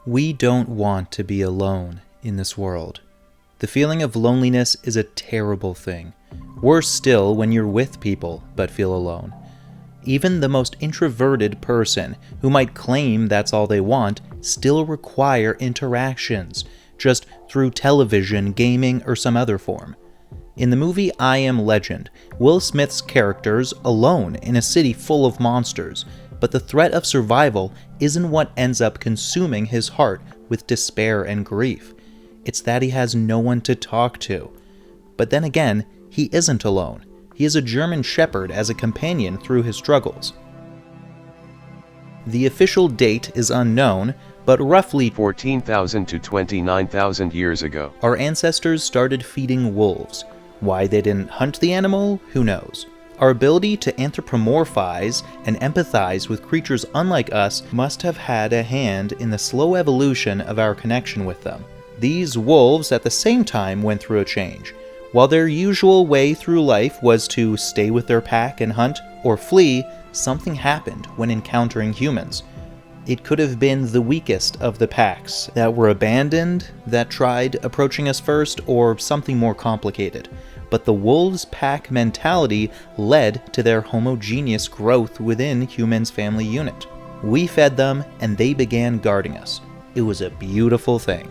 We don't want to be alone in this world. The feeling of loneliness is a terrible thing. Worse still when you're with people but feel alone. Even the most introverted person, who might claim that's all they want, still require interactions, just through television, gaming, or some other form. In the movie I Am Legend, Will Smith's character's alone in a city full of monsters, but the threat of survival isn't what ends up consuming his heart with despair and grief. It's that he has no one to talk to. But then again, he isn't alone. He has a German Shepherd as a companion through his struggles. The official date is unknown, but roughly 14,000 to 29,000 years ago, our ancestors started feeding wolves. Why they didn't hunt the animal, who knows? Our ability to anthropomorphize and empathize with creatures unlike us must have had a hand in the slow evolution of our connection with them. These wolves at the same time went through a change. While their usual way through life was to stay with their pack and hunt or flee, something happened when encountering humans. It could have been the weakest of the packs that were abandoned, that tried approaching us first, or something more complicated. But the wolves' pack mentality led to their homogeneous growth within humans' family unit. We fed them, and they began guarding us. It was a beautiful thing.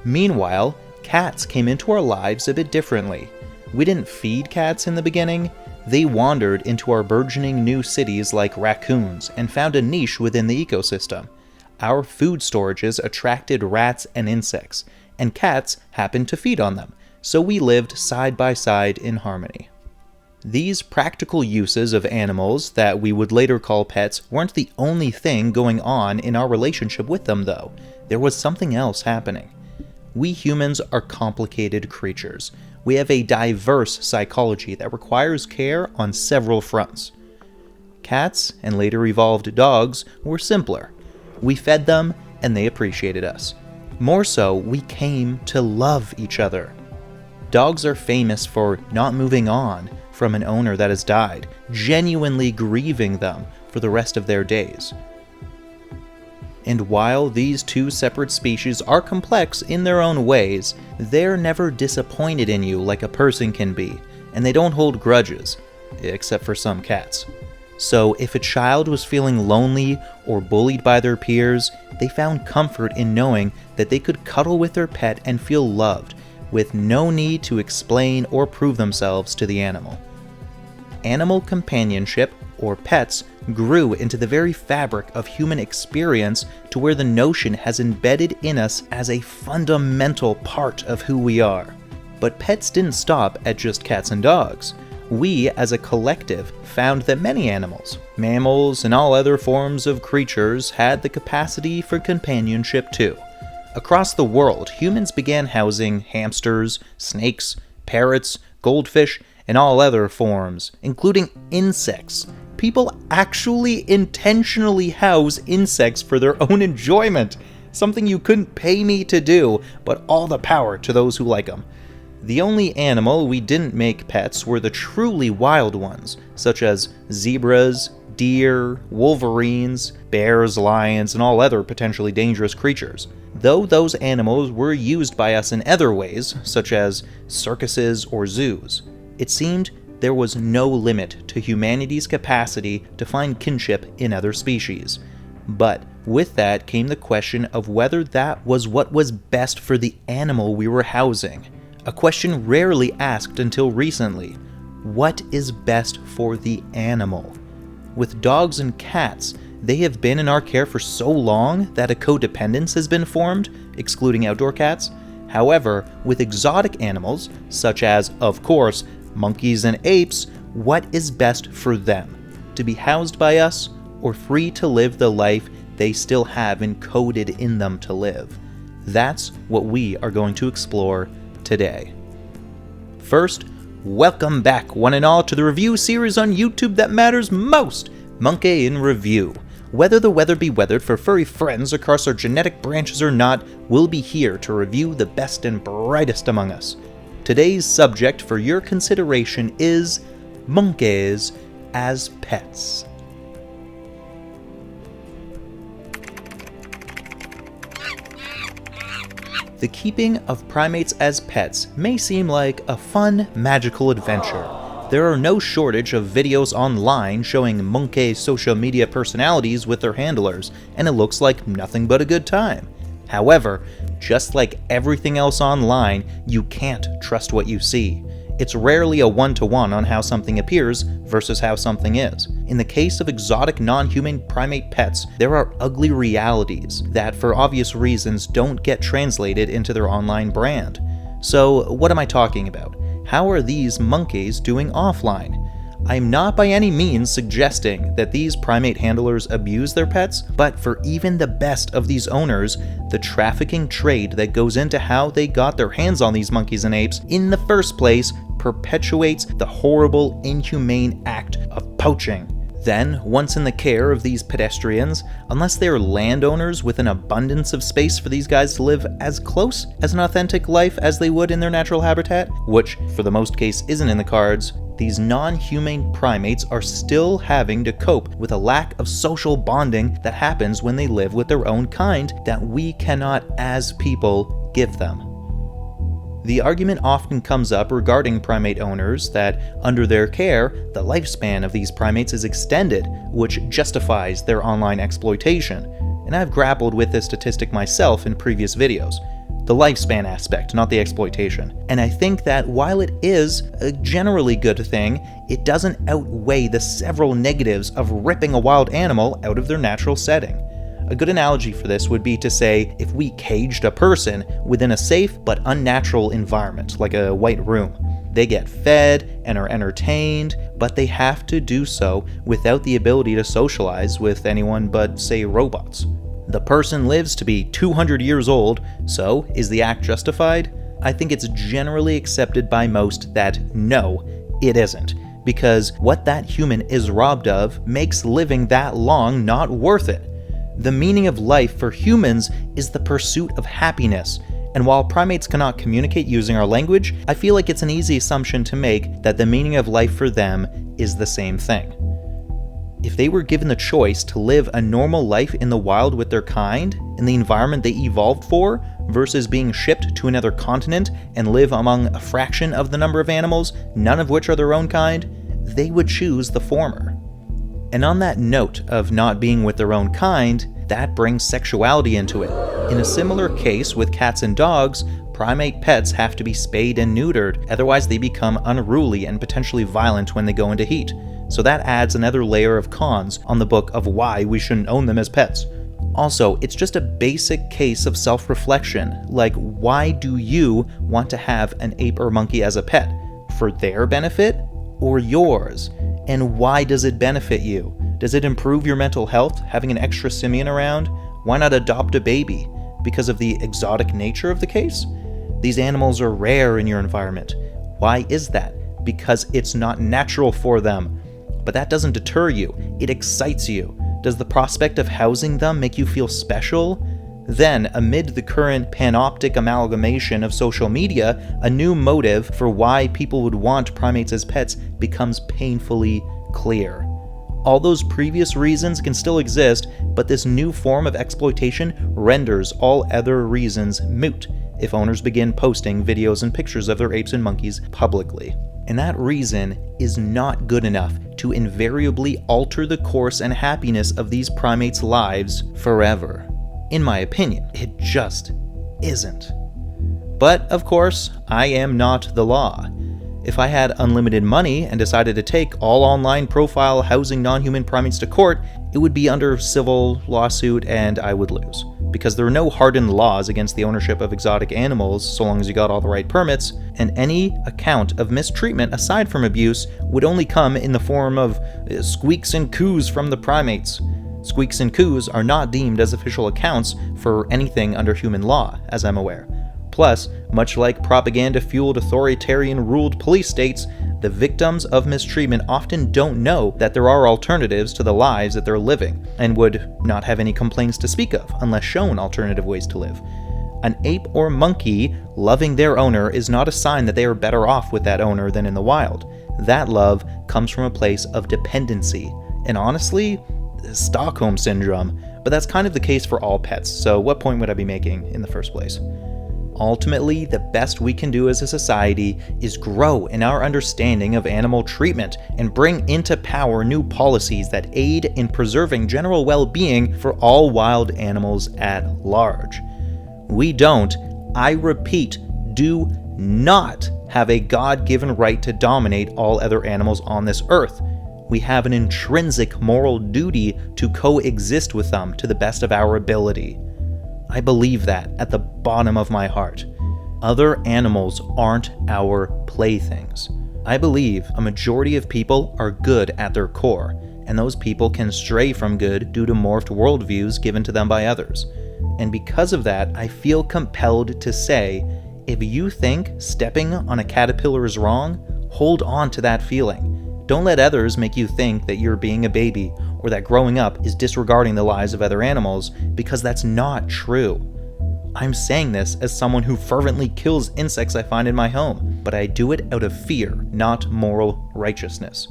Meanwhile, cats came into our lives a bit differently. We didn't feed cats in the beginning. They wandered into our burgeoning new cities like raccoons and found a niche within the ecosystem. Our food storages attracted rats and insects, and cats happened to feed on them, so we lived side by side in harmony. These practical uses of animals that we would later call pets weren't the only thing going on in our relationship with them, though. There was something else happening. We humans are complicated creatures. We have a diverse psychology that requires care on several fronts. Cats, and later evolved dogs, were simpler. We fed them, and they appreciated us. More so, we came to love each other. Dogs are famous for not moving on from an owner that has died, genuinely grieving them for the rest of their days. And while these two separate species are complex in their own ways, they're never disappointed in you like a person can be, and they don't hold grudges, except for some cats. So if a child was feeling lonely or bullied by their peers, they found comfort in knowing that they could cuddle with their pet and feel loved, with no need to explain or prove themselves to the animal. Animal companionship, or pets, grew into the very fabric of human experience to where the notion has embedded in us as a fundamental part of who we are. But pets didn't stop at just cats and dogs. We, as a collective, found that many animals, mammals, and all other forms of creatures had the capacity for companionship too. Across the world, humans began housing hamsters, snakes, parrots, goldfish, and all other forms, including insects. People actually intentionally house insects for their own enjoyment, something you couldn't pay me to do, but all the power to those who like them. The only animal we didn't make pets were the truly wild ones, such as zebras, deer, wolverines, bears, lions, and all other potentially dangerous creatures. Though those animals were used by us in other ways, such as circuses or zoos, it seemed there was no limit to humanity's capacity to find kinship in other species. But with that came the question of whether that was what was best for the animal we were housing. A question rarely asked until recently. What is best for the animal? With dogs and cats, they have been in our care for so long that a codependence has been formed, excluding outdoor cats. However, with exotic animals, such as, of course, monkeys and apes, what is best for them? To be housed by us, or free to live the life they still have encoded in them to live? That's what we are going to explore today. First, welcome back, one and all, to the review series on YouTube that matters most, Monke in Review. Whether the weather be weathered for furry friends across our genetic branches or not, we'll be here to review the best and brightest among us. Today's subject for your consideration is monkeys as pets. The keeping of primates as pets may seem like a fun, magical adventure. There are no shortage of videos online showing Monke social media personalities with their handlers, and it looks like nothing but a good time. However, just like everything else online, you can't trust what you see. It's rarely a one-to-one on how something appears versus how something is. In the case of exotic non-human primate pets, there are ugly realities that, for obvious reasons, don't get translated into their online brand. So, what am I talking about? How are these monkeys doing offline? I'm not by any means suggesting that these primate handlers abuse their pets, but for even the best of these owners, the trafficking trade that goes into how they got their hands on these monkeys and apes in the first place perpetuates the horrible, inhumane act of poaching. Then, once in the care of these pedestrians, unless they are landowners with an abundance of space for these guys to live as close as an authentic life as they would in their natural habitat, which for the most case isn't in the cards, these non-humane primates are still having to cope with a lack of social bonding that happens when they live with their own kind that we cannot, as people, give them. The argument often comes up regarding primate owners that, under their care, the lifespan of these primates is extended, which justifies their online exploitation, and I've grappled with this statistic myself in previous videos. The lifespan aspect, not the exploitation. And I think that while it is a generally good thing, it doesn't outweigh the several negatives of ripping a wild animal out of their natural setting. A good analogy for this would be to say if we caged a person within a safe but unnatural environment, like a white room. They get fed and are entertained, but they have to do so without the ability to socialize with anyone but, say, robots. The person lives to be 200 years old, so is the act justified? I think it's generally accepted by most that no, it isn't, because what that human is robbed of makes living that long not worth it. The meaning of life for humans is the pursuit of happiness, and while primates cannot communicate using our language, I feel like it's an easy assumption to make that the meaning of life for them is the same thing. If they were given the choice to live a normal life in the wild with their kind, in the environment they evolved for, versus being shipped to another continent and live among a fraction of the number of animals, none of which are their own kind, they would choose the former. And on that note of not being with their own kind, that brings sexuality into it. In a similar case with cats and dogs, primate pets have to be spayed and neutered, otherwise they become unruly and potentially violent when they go into heat. So that adds another layer of cons on the book of why we shouldn't own them as pets. Also, it's just a basic case of self-reflection, like why do you want to have an ape or monkey as a pet? For their benefit or yours? And why does it benefit you? Does it improve your mental health, having an extra simian around? Why not adopt a baby? Because of the exotic nature of the case? These animals are rare in your environment. Why is that? Because it's not natural for them. But that doesn't deter you, it excites you. Does the prospect of housing them make you feel special? Then, amid the current panoptic amalgamation of social media, a new motive for why people would want primates as pets becomes painfully clear. All those previous reasons can still exist, but this new form of exploitation renders all other reasons moot if owners begin posting videos and pictures of their apes and monkeys publicly. And that reason is not good enough to invariably alter the course and happiness of these primates' lives forever. In my opinion, it just isn't. But, of course, I am not the law. If I had unlimited money and decided to take all online profile housing non-human primates to court, it would be under civil lawsuit and I would lose. Because there are no hardened laws against the ownership of exotic animals so long as you got all the right permits, and any account of mistreatment aside from abuse would only come in the form of squeaks and coos from the primates. Squeaks and coos are not deemed as official accounts for anything under human law, as I'm aware. Plus, much like propaganda-fueled authoritarian-ruled police states, the victims of mistreatment often don't know that there are alternatives to the lives that they're living, and would not have any complaints to speak of unless shown alternative ways to live. An ape or monkey loving their owner is not a sign that they are better off with that owner than in the wild. That love comes from a place of dependency, and honestly, Stockholm Syndrome, but that's kind of the case for all pets, so what point would I be making in the first place? Ultimately, the best we can do as a society is grow in our understanding of animal treatment and bring into power new policies that aid in preserving general well-being for all wild animals at large. We don't, I repeat, do not have a God-given right to dominate all other animals on this earth. We have an intrinsic moral duty to coexist with them to the best of our ability. I believe that at the bottom of my heart. Other animals aren't our playthings. I believe a majority of people are good at their core, and those people can stray from good due to morphed worldviews given to them by others. And because of that, I feel compelled to say, if you think stepping on a caterpillar is wrong, hold on to that feeling. Don't let others make you think that you're being a baby or that growing up is disregarding the lives of other animals, because that's not true. I'm saying this as someone who fervently kills insects I find in my home, but I do it out of fear, not moral righteousness.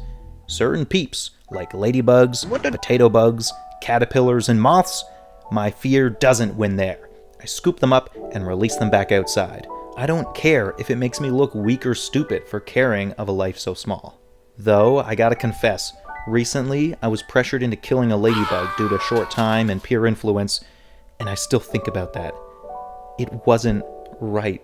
Certain peeps, like ladybugs, potato bugs, caterpillars, and moths, my fear doesn't win there. I scoop them up and release them back outside. I don't care if it makes me look weak or stupid for caring of a life so small. Though, I gotta confess, recently I was pressured into killing a ladybug due to short time and peer influence, and I still think about that. It wasn't right.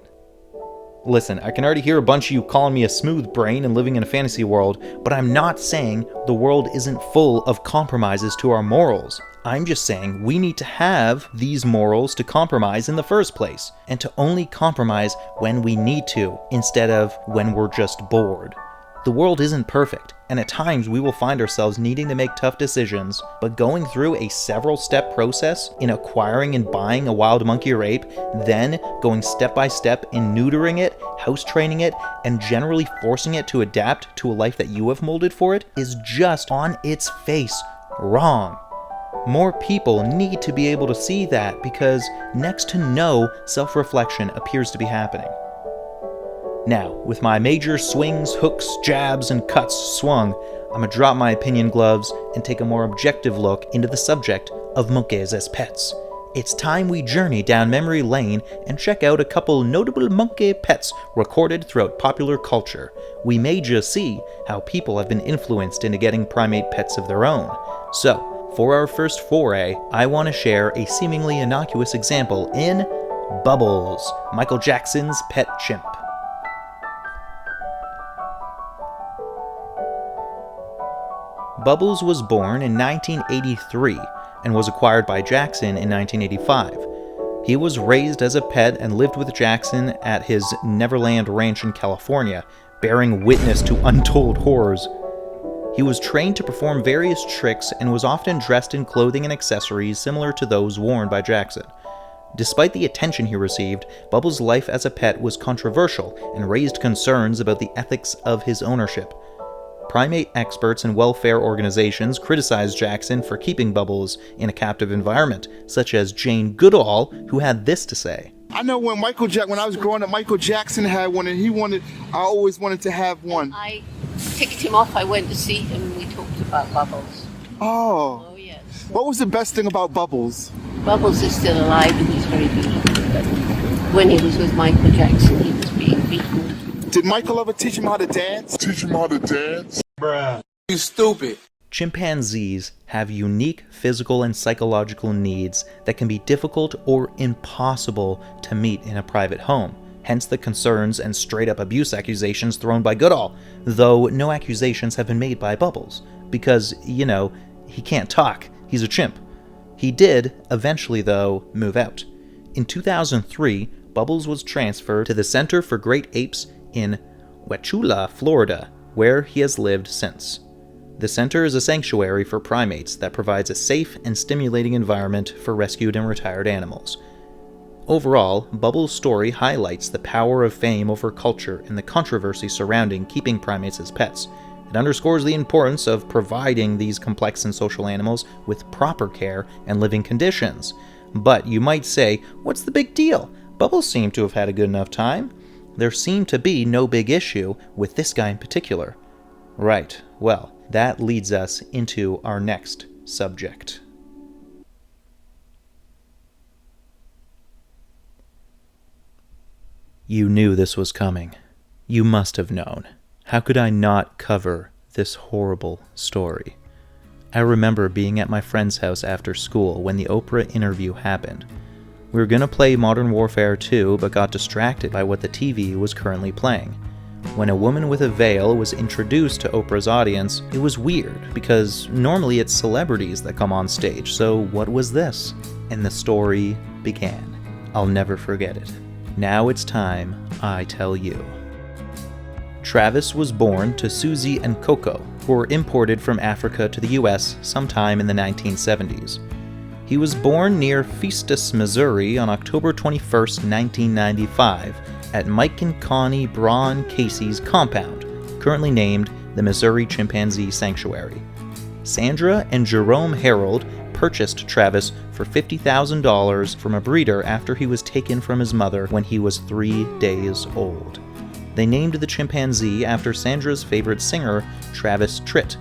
Listen, I can already hear a bunch of you calling me a smooth brain and living in a fantasy world, but I'm not saying the world isn't full of compromises to our morals. I'm just saying we need to have these morals to compromise in the first place, and to only compromise when we need to, instead of when we're just bored. The world isn't perfect, and at times we will find ourselves needing to make tough decisions, but going through a several-step process in acquiring and buying a wild monkey or ape, then going step by step in neutering it, house training it, and generally forcing it to adapt to a life that you have molded for it, is just on its face wrong. More people need to be able to see that, because next to no self-reflection appears to be happening. Now, with my major swings, hooks, jabs, and cuts swung, I'm gonna drop my opinion gloves and take a more objective look into the subject of monkeys as pets. It's time we journey down memory lane and check out a couple notable monkey pets recorded throughout popular culture. We may just see how people have been influenced into getting primate pets of their own. So, for our first foray, I want to share a seemingly innocuous example in Bubbles, Michael Jackson's pet chimp. Bubbles was born in 1983 and was acquired by Jackson in 1985. He was raised as a pet and lived with Jackson at his Neverland Ranch in California, bearing witness to untold horrors. He was trained to perform various tricks and was often dressed in clothing and accessories similar to those worn by Jackson. Despite the attention he received, Bubbles' life as a pet was controversial and raised concerns about the ethics of his ownership. Primate experts and welfare organizations criticized Jackson for keeping Bubbles in a captive environment, such as Jane Goodall, who had this to say. I know when when I was growing up, Michael Jackson had one, and I always wanted to have one. I ticked him off, I went to see him, and we talked about Bubbles. Oh. Oh, yes. What was the best thing about Bubbles? Bubbles is still alive and he's very beautiful, but when he was with Michael Jackson, he was being beaten. Did Michael ever teach him how to dance? Bruh. You stupid. Chimpanzees have unique physical and psychological needs that can be difficult or impossible to meet in a private home. Hence the concerns and straight-up abuse accusations thrown by Goodall, though no accusations have been made by Bubbles, because, he can't talk, he's a chimp. He did, eventually though, move out. In 2003, Bubbles was transferred to the Center for Great Apes in Wauchula, Florida, where he has lived since. The center is a sanctuary for primates that provides a safe and stimulating environment for rescued and retired animals. Overall, Bubbles' story highlights the power of fame over culture and the controversy surrounding keeping primates as pets. It underscores the importance of providing these complex and social animals with proper care and living conditions. But you might say, what's the big deal? Bubbles seemed to have had a good enough time. There seemed to be no big issue with this guy in particular. Right, well, that leads us into our next subject. You knew this was coming. You must have known. How could I not cover this horrible story? I remember being at my friend's house after school when the Oprah interview happened. We were going to play Modern Warfare 2, but got distracted by what the TV was currently playing. When a woman with a veil was introduced to Oprah's audience, it was weird, because normally it's celebrities that come on stage, so what was this? And the story began. I'll never forget it. Now it's time I tell you. Travis was born to Susie and Coco, who were imported from Africa to the US sometime in the 1970s. He was born near Festus, Missouri on October 21, 1995, at Mike and Connie Braun Casey's compound, currently named the Missouri Chimpanzee Sanctuary. Sandra and Jerome Harold purchased Travis for $50,000 from a breeder after he was taken from his mother when he was 3 days old. They named the chimpanzee after Sandra's favorite singer, Travis Tritt.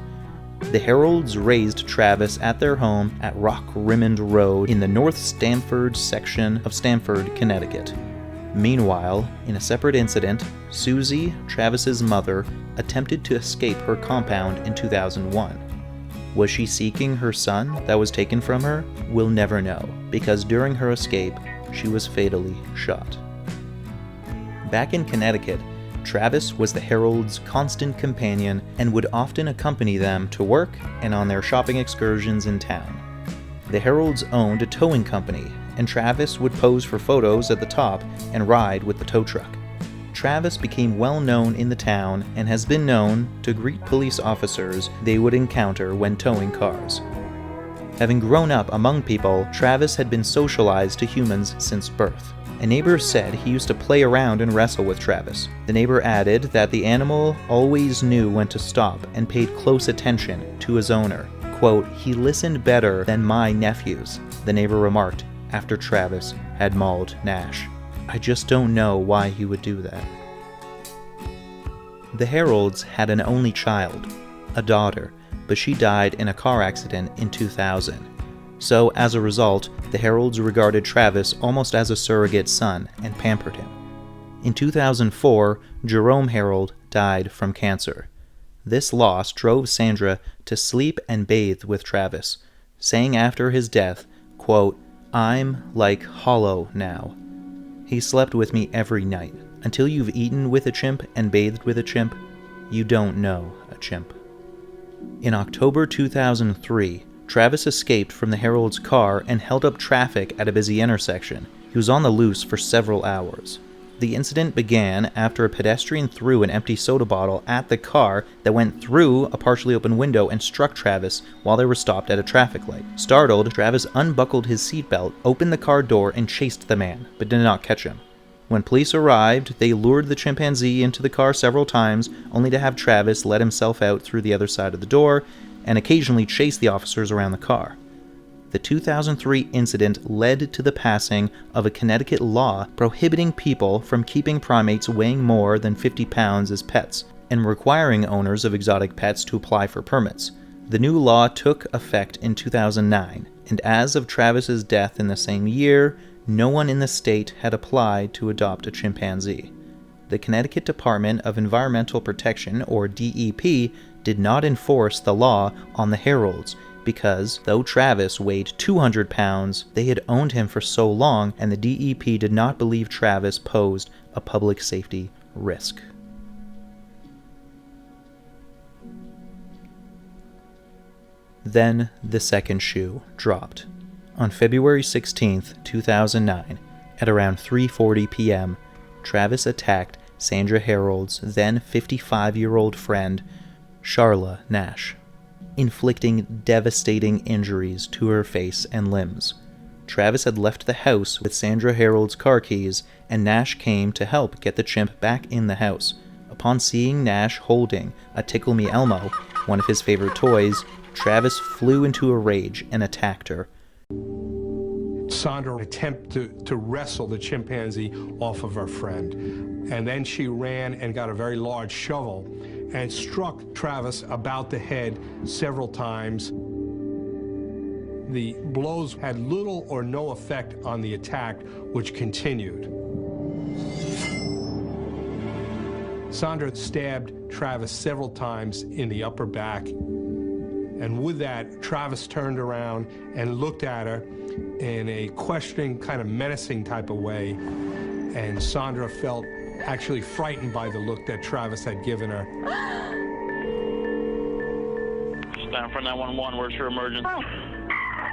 The Harolds raised Travis at their home at Rock Rimmond Road in the North Stamford section of Stamford, Connecticut. Meanwhile, in a separate incident, Susie, Travis's mother, attempted to escape her compound in 2001. Was she seeking her son that was taken from her? We'll never know, because during her escape, she was fatally shot. Back in Connecticut, Travis was the Harolds' constant companion and would often accompany them to work and on their shopping excursions in town. The Harolds owned a towing company, and Travis would pose for photos at the top and ride with the tow truck. Travis became well known in the town and has been known to greet police officers they would encounter when towing cars. Having grown up among people, Travis had been socialized to humans since birth. A neighbor said he used to play around and wrestle with Travis. The neighbor added that the animal always knew when to stop and paid close attention to his owner. Quote, "He listened better than my nephews," the neighbor remarked after Travis had mauled Nash. "I just don't know why he would do that." The Harolds had an only child, a daughter, but she died in a car accident in 2000. So, as a result, the Harolds regarded Travis almost as a surrogate son and pampered him. In 2004, Jerome Harold died from cancer. This loss drove Sandra to sleep and bathe with Travis, saying after his death, quote, "I'm like hollow now. He slept with me every night. Until you've eaten with a chimp and bathed with a chimp, you don't know a chimp." In October 2003, Travis escaped from the Harolds' car and held up traffic at a busy intersection. He was on the loose for several hours. The incident began after a pedestrian threw an empty soda bottle at the car that went through a partially open window and struck Travis while they were stopped at a traffic light. Startled, Travis unbuckled his seatbelt, opened the car door, and chased the man, but did not catch him. When police arrived, they lured the chimpanzee into the car several times, only to have Travis let himself out through the other side of the door and occasionally chase the officers around the car. The 2003 incident led to the passing of a Connecticut law prohibiting people from keeping primates weighing more than 50 pounds as pets, and requiring owners of exotic pets to apply for permits. The new law took effect in 2009, and as of Travis's death in the same year, no one in the state had applied to adopt a chimpanzee. The Connecticut Department of Environmental Protection, or DEP, did not enforce the law on the Harolds because, though Travis weighed 200 pounds, they had owned him for so long, and the DEP did not believe Travis posed a public safety risk. Then the second shoe dropped. On February 16, 2009, at around 3:40 p.m., Travis attacked Sandra Harold's then 55-year-old friend, Charla Nash, inflicting devastating injuries to her face and limbs. Travis had left the house with Sandra Harold's car keys, and Nash came to help get the chimp back in the house. Upon seeing Nash holding a Tickle Me Elmo, one of his favorite toys, Travis flew into a rage and attacked her. Sandra attempted to wrestle the chimpanzee off of her friend, and then she ran and got a very large shovel and struck Travis about the head several times. The blows had little or no effect on the attack, which continued. Sandra stabbed Travis several times in the upper back. And with that, Travis turned around and looked at her in a questioning, kind of menacing type of way. And Sandra felt actually frightened by the look that Travis had given her. Stand for 911, where's your emergency?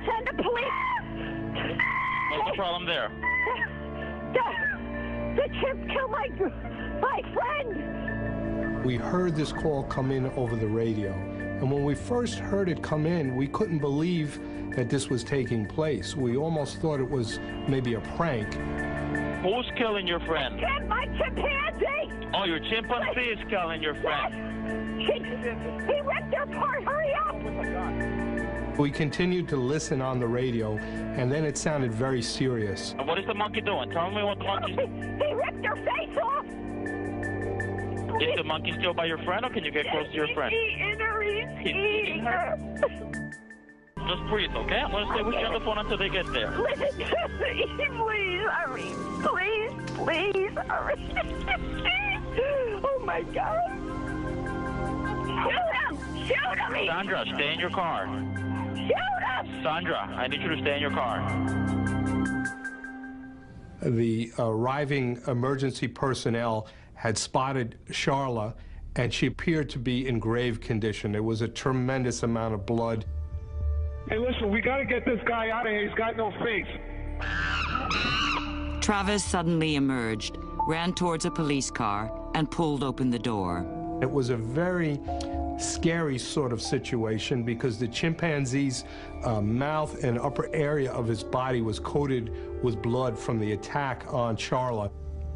Send the police! What's the problem there? The chimp killed my friend! We heard this call come in over the radio, and when we first heard it come in, we couldn't believe that this was taking place. We almost thought it was maybe a prank. Who's killing your friend? My chimpanzee! Oh, your chimpanzee is killing your friend. He ripped her apart, hurry up! We continued to listen on the radio, and then it sounded very serious. And what is the monkey doing? Tell me what the monkey's doing. He ripped her face off! Is the monkey still by your friend, or can you get close to your friend? He's eating her! Just breathe, okay? I'm going to stay with you on the phone until they get there. Listen to me, please hurry. Please hurry. Oh my God. Shoot him! Sandra, stay in your car. Shoot him! Sandra, I need you to stay in your car. The arriving emergency personnel had spotted Charla, and she appeared to be in grave condition. There was a tremendous amount of blood. Hey, listen, we got to get this guy out of here. He's got no face. Travis suddenly emerged, ran towards a police car, and pulled open the door. It was a very scary sort of situation because the chimpanzee's mouth and upper area of his body was coated with blood from the attack on Charla.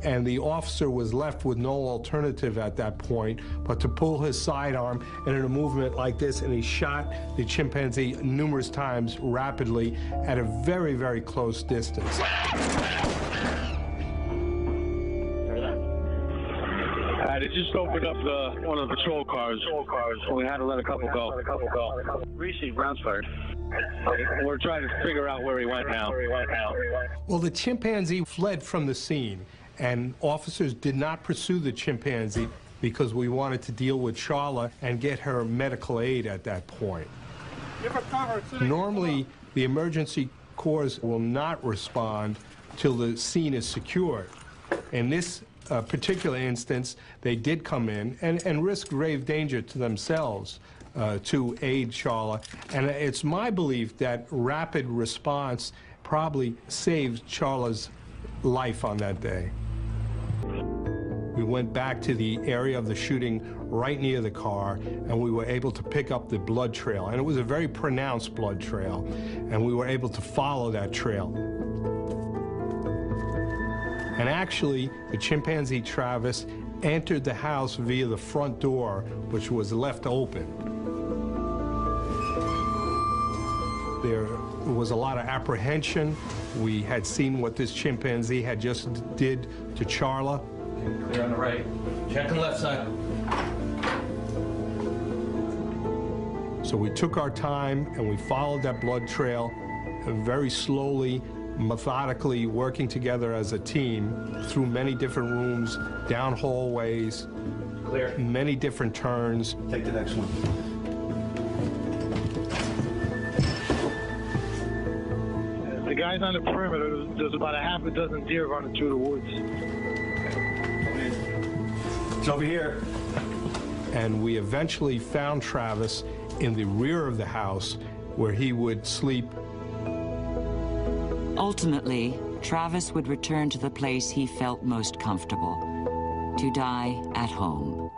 And the officer was left with no alternative at that point but to pull his sidearm and in a movement like this, and he shot the chimpanzee numerous times rapidly at a very, very close distance. They just opened up one of the patrol cars. We had to let a couple go. Received rounds fired. We're trying to figure out where he went now. Well, the chimpanzee fled from the scene, and officers did not pursue the chimpanzee because we wanted to deal with Charla and get her medical aid at that point. Normally, the emergency corps will not respond till the scene is secured. In this particular instance, they did come in and risk grave danger to themselves to aid Charla. And it's my belief that rapid response probably saved Charla's life on that day. We went back to the area of the shooting right near the car, and we were able to pick up the blood trail. And it was a very pronounced blood trail, and we were able to follow that trail. And actually, the chimpanzee Travis entered the house via the front door, which was left open. There was a lot of apprehension. We had seen what this chimpanzee had just did to Charla. Clear on the right. Check the left side. So we took our time and we followed that blood trail very slowly, methodically, working together as a team through many different rooms, down hallways, Clear. many different turns. Take the next one. The guys on the perimeter, there's about a half a dozen deer running through the woods. It's over here. And we eventually found Travis in the rear of the house where he would sleep. Ultimately, Travis would return to the place he felt most comfortable, to die at home.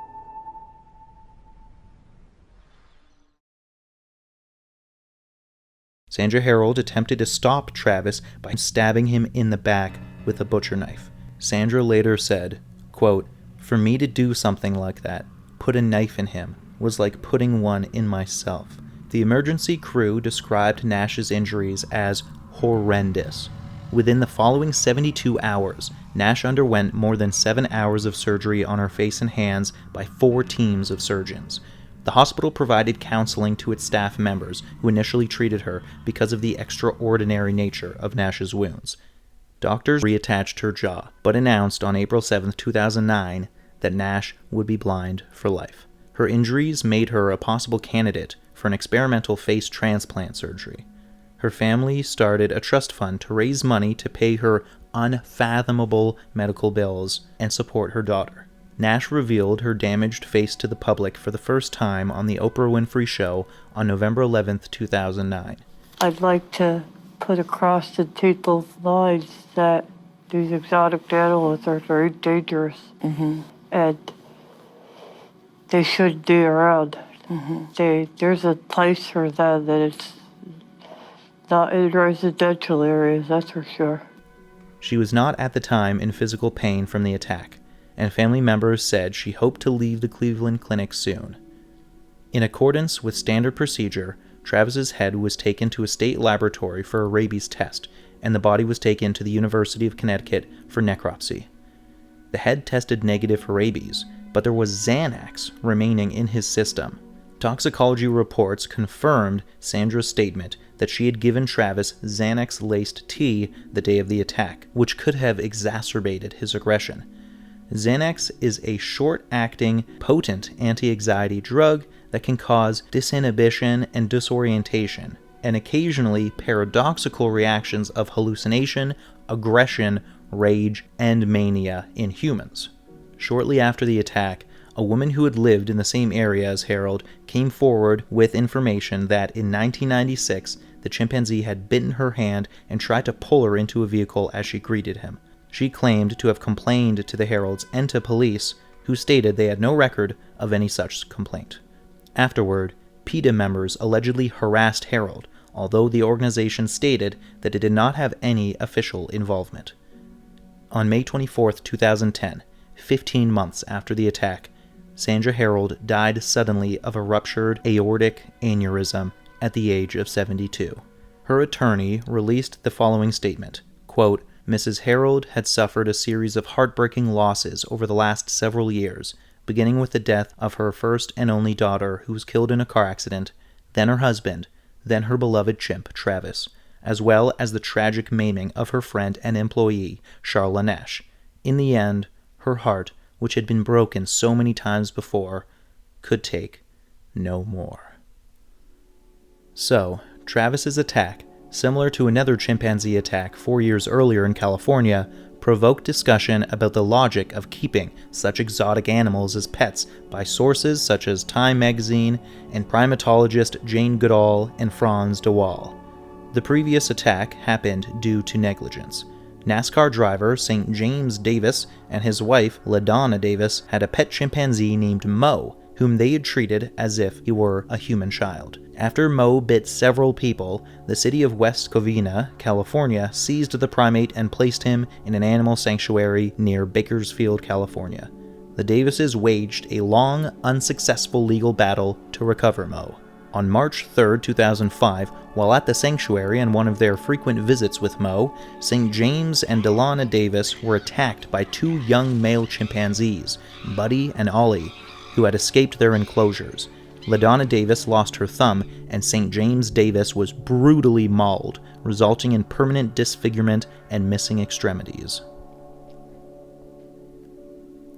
Sandra Harold attempted to stop Travis by stabbing him in the back with a butcher knife. Sandra later said, quote, "For me to do something like that, put a knife in him, was like putting one in myself." The emergency crew described Nash's injuries as horrendous. Within the following 72 hours, Nash underwent more than 7 hours of surgery on her face and hands by 4 teams of surgeons. The hospital provided counseling to its staff members who initially treated her because of the extraordinary nature of Nash's wounds. Doctors reattached her jaw, but announced on April 7, 2009, that Nash would be blind for life. Her injuries made her a possible candidate for an experimental face transplant surgery. Her family started a trust fund to raise money to pay her unfathomable medical bills and support her daughter. Nash revealed her damaged face to the public for the first time on The Oprah Winfrey Show on November 11, 2009. I'd like to put across to people's minds that these exotic animals are very dangerous, and they shouldn't be around. There's a place for them that it's not in residential areas, that's for sure. She was not at the time in physical pain from the attack, and family members said she hoped to leave the Cleveland Clinic soon. In accordance with standard procedure, Travis's head was taken to a state laboratory for a rabies test, and the body was taken to the University of Connecticut for necropsy. The head tested negative for rabies, but there was Xanax remaining in his system. Toxicology reports confirmed Sandra's statement that she had given Travis Xanax-laced tea the day of the attack, which could have exacerbated his aggression. Xanax is a short-acting, potent anti-anxiety drug that can cause disinhibition and disorientation, and occasionally paradoxical reactions of hallucination, aggression, rage, and mania in humans. Shortly after the attack, a woman who had lived in the same area as Harold came forward with information that in 1996, the chimpanzee had bitten her hand and tried to pull her into a vehicle as she greeted him. She claimed to have complained to the Harolds and to police, who stated they had no record of any such complaint. Afterward, PETA members allegedly harassed Harold, although the organization stated that it did not have any official involvement. On May 24, 2010, 15 months after the attack, Sandra Harold died suddenly of a ruptured aortic aneurysm at the age of 72. Her attorney released the following statement, quote, Mrs. Harold had suffered a series of heartbreaking losses over the last several years, beginning with the death of her first and only daughter who was killed in a car accident, then her husband, then her beloved chimp, Travis, as well as the tragic maiming of her friend and employee, Charla Nash. In the end, her heart, which had been broken so many times before, could take no more. So, Travis's attack, similar to another chimpanzee attack 4 years earlier in California, provoked discussion about the logic of keeping such exotic animals as pets by sources such as Time magazine and primatologist Jane Goodall and Franz de Waal. The previous attack happened due to negligence. NASCAR driver St. James Davis and his wife LaDonna Davis had a pet chimpanzee named Mo, whom they had treated as if he were a human child. After Mo bit several people, the city of West Covina, California, seized the primate and placed him in an animal sanctuary near Bakersfield, California. The Davises waged a long, unsuccessful legal battle to recover Mo. On March 3, 2005, while at the sanctuary on one of their frequent visits with Mo, St. James and Delana Davis were attacked by two young male chimpanzees, Buddy and Ollie, who had escaped their enclosures. LaDonna Davis lost her thumb, and St. James Davis was brutally mauled, resulting in permanent disfigurement and missing extremities.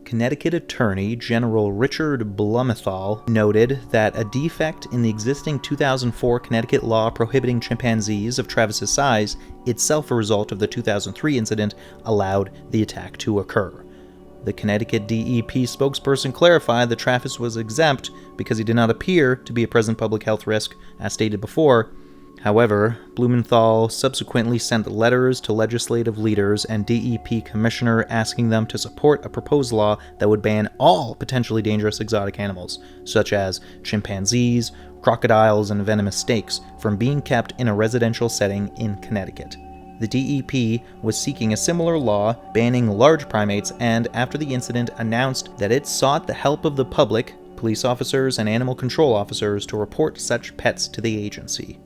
Connecticut Attorney General Richard Blumenthal noted that a defect in the existing 2004 Connecticut law prohibiting chimpanzees of Travis's size, itself a result of the 2003 incident, allowed the attack to occur. The Connecticut DEP spokesperson clarified that Travis was exempt because he did not appear to be a present public health risk, as stated before. However, Blumenthal subsequently sent letters to legislative leaders and DEP commissioner asking them to support a proposed law that would ban all potentially dangerous exotic animals, such as chimpanzees, crocodiles, and venomous snakes, from being kept in a residential setting in Connecticut. The DEP was seeking a similar law banning large primates and, after the incident, announced that it sought the help of the public, police officers, and animal control officers to report such pets to the agency.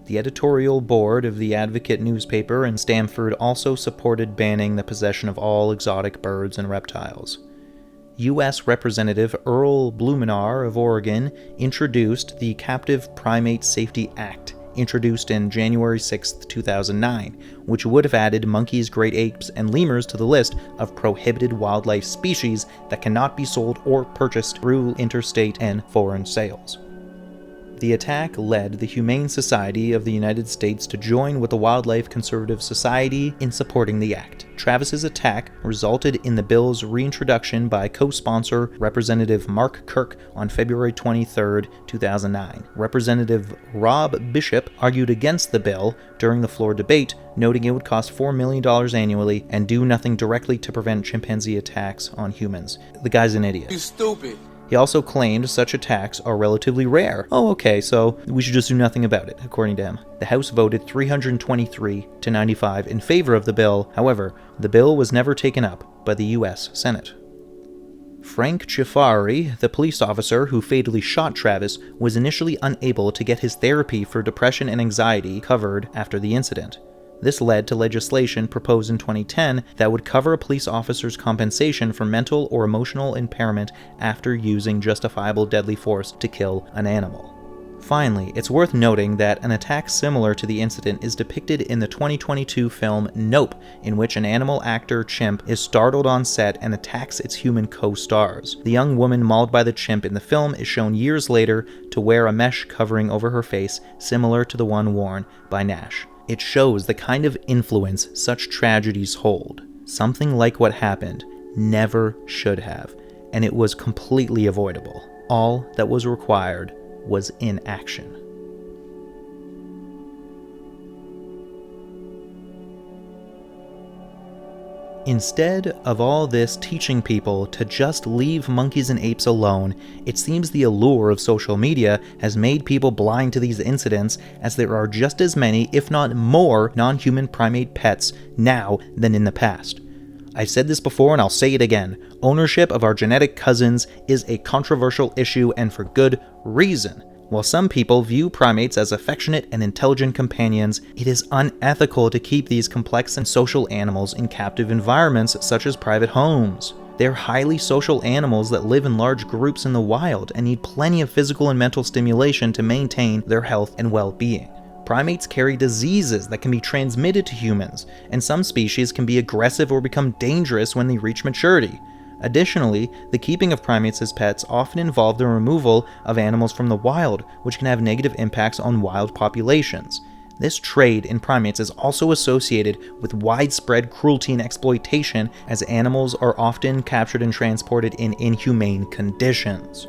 The editorial board of the Advocate newspaper in Stamford also supported banning the possession of all exotic birds and reptiles. U.S. Representative Earl Blumenauer of Oregon introduced the Captive Primate Safety Act introduced in January 6, 2009, which would have added monkeys, great apes, and lemurs to the list of prohibited wildlife species that cannot be sold or purchased through interstate and foreign sales. The attack led the Humane Society of the United States to join with the Wildlife Conservative Society in supporting the act. Travis's attack resulted in the bill's reintroduction by co-sponsor Representative Mark Kirk on February 23, 2009. Representative Rob Bishop argued against the bill during the floor debate, noting it would cost $4 million annually and do nothing directly to prevent chimpanzee attacks on humans. The guy's an idiot. You stupid. He also claimed such attacks are relatively rare. Oh, okay, so we should just do nothing about it, according to him. The House voted 323 to 95 in favor of the bill. However, the bill was never taken up by the U.S. Senate. Frank Chifari, the police officer who fatally shot Travis, was initially unable to get his therapy for depression and anxiety covered after the incident. This led to legislation proposed in 2010 that would cover a police officer's compensation for mental or emotional impairment after using justifiable deadly force to kill an animal. Finally, it's worth noting that an attack similar to the incident is depicted in the 2022 film Nope, in which an animal actor chimp is startled on set and attacks its human co-stars. The young woman mauled by the chimp in the film is shown years later to wear a mesh covering over her face similar to the one worn by Nash. It shows the kind of influence such tragedies hold. Something like what happened never should have, and it was completely avoidable. All that was required was inaction. Instead of all this teaching people to just leave monkeys and apes alone, it seems the allure of social media has made people blind to these incidents, as there are just as many, if not more, non-human primate pets now than in the past. I've said this before and I'll say it again. Ownership of our genetic cousins is a controversial issue, and for good reason. While some people view primates as affectionate and intelligent companions, it is unethical to keep these complex and social animals in captive environments such as private homes. They're highly social animals that live in large groups in the wild and need plenty of physical and mental stimulation to maintain their health and well-being. Primates carry diseases that can be transmitted to humans, and some species can be aggressive or become dangerous when they reach maturity. Additionally, the keeping of primates as pets often involve the removal of animals from the wild, which can have negative impacts on wild populations. This trade in primates is also associated with widespread cruelty and exploitation, as animals are often captured and transported in inhumane conditions.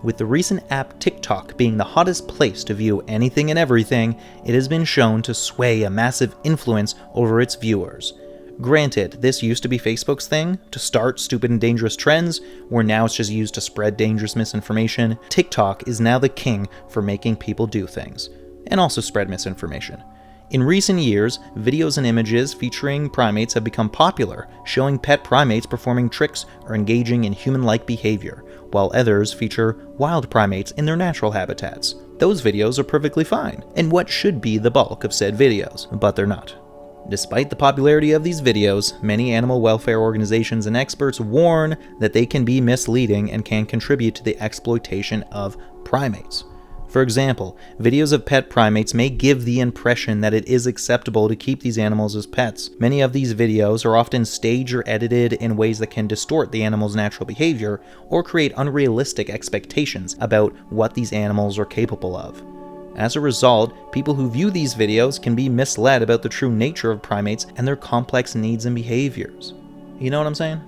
With the recent app TikTok being the hottest place to view anything and everything, it has been shown to sway a massive influence over its viewers. Granted, this used to be Facebook's thing, to start stupid and dangerous trends, where now it's just used to spread dangerous misinformation. TikTok is now the king for making people do things, and also spread misinformation. In recent years, videos and images featuring primates have become popular, showing pet primates performing tricks or engaging in human-like behavior, while others feature wild primates in their natural habitats. Those videos are perfectly fine, and what should be the bulk of said videos, but they're not. Despite the popularity of these videos, many animal welfare organizations and experts warn that they can be misleading and can contribute to the exploitation of primates. For example, videos of pet primates may give the impression that it is acceptable to keep these animals as pets. Many of these videos are often staged or edited in ways that can distort the animal's natural behavior or create unrealistic expectations about what these animals are capable of. As a result, people who view these videos can be misled about the true nature of primates and their complex needs and behaviors. You know what I'm saying?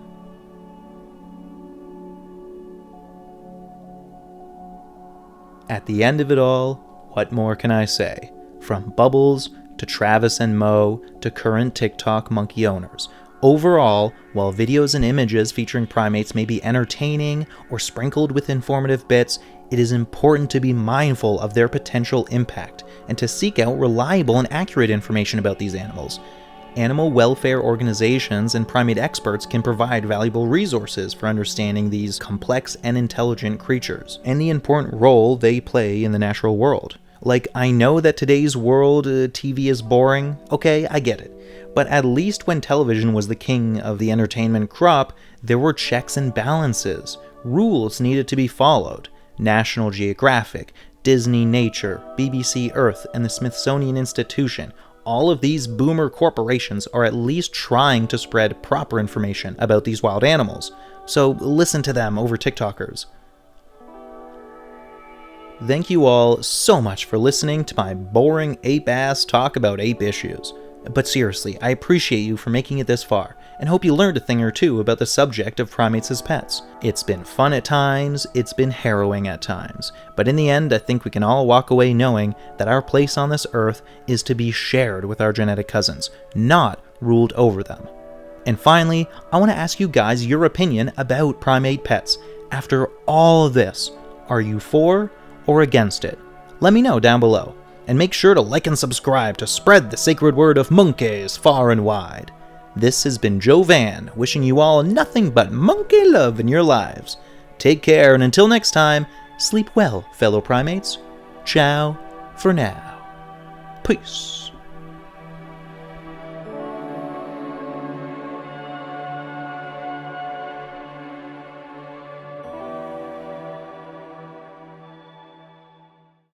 At the end of it all, what more can I say? From Bubbles, to Travis and Mo, to current TikTok monkey owners. Overall, while videos and images featuring primates may be entertaining or sprinkled with informative bits, it is important to be mindful of their potential impact and to seek out reliable and accurate information about these animals. Animal welfare organizations and primate experts can provide valuable resources for understanding these complex and intelligent creatures, and the important role they play in the natural world. Like, I know that today's world, TV is boring. Okay, I get it. But at least when television was the king of the entertainment crop, there were checks and balances. Rules needed to be followed. National Geographic, Disney Nature, BBC Earth, and the Smithsonian Institution, all of these boomer corporations are at least trying to spread proper information about these wild animals. So listen to them over TikTokers. Thank you all so much for listening to my boring ape-ass talk about ape issues. But seriously, I appreciate you for making it this far, and hope you learned a thing or two about the subject of primates as pets. It's been fun at times, it's been harrowing at times, but in the end I think we can all walk away knowing that our place on this earth is to be shared with our genetic cousins, not ruled over them. And finally, I want to ask you guys your opinion about primate pets. After all of this, are you for or against it? Let me know down below. And make sure to like and subscribe to spread the sacred word of monkeys far and wide. This has been Joe Van, wishing you all nothing but monkey love in your lives. Take care, and until next time, sleep well, fellow primates. Ciao for now. Peace.